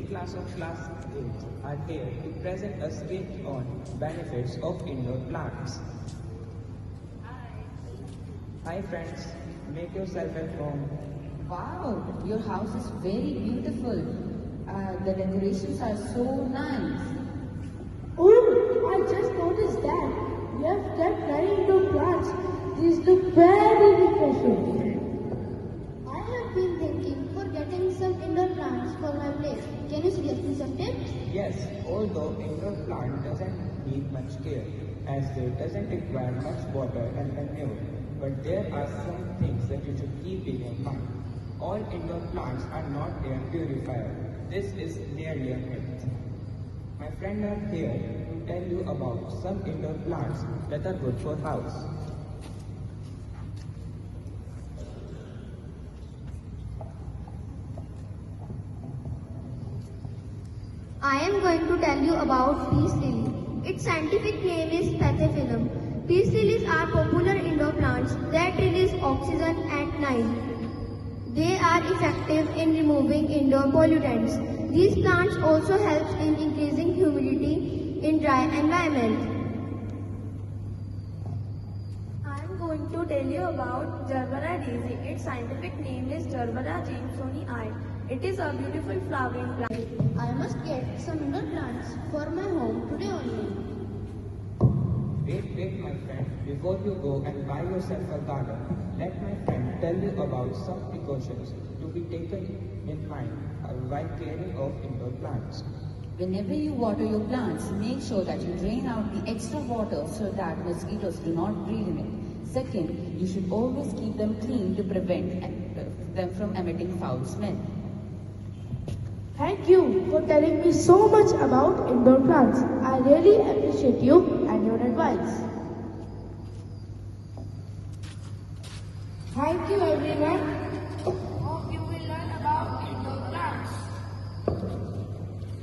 class of class 8 are here to present a skit on benefits of indoor plants. Hi friends, make yourself at home. Wow, your house is very beautiful. The decorations are so nice. Oh, I just noticed that. You have kept many indoor plants. These look very refreshing. I have been thinking for getting some indoor plants for my place. Can you suggest me some tips? Yes, although indoor plant doesn't need much care as it doesn't require much water and manure, but there are some things that you should keep in your mind. All indoor plants are not air purifier. This is nearly a myth. My friends are here to tell you about some indoor plants that are good for house. I am going to tell you about peace lily. Its scientific name is Pathiphyllum. Peace lilies are popular indoor plants that release oxygen at night. They are effective in removing indoor pollutants. These plants also help in increasing humidity in dry environments. I am going to tell you about Gerbera daisy. Its scientific name is Gerbera jamesoni I. It is a beautiful flowering plant. I must get some indoor plants for my home today only. Wait, my friend. Before you go and buy yourself a garden, let my friend tell you about some precautions to be taken in mind while caring of indoor plants. Whenever you water your plants, make sure that you drain out the extra water so that mosquitoes do not breed in it. Second, you should always keep them clean to prevent them from emitting foul smell. Thank you for telling me so much about indoor plants. I really appreciate you and your advice. Thank you everyone.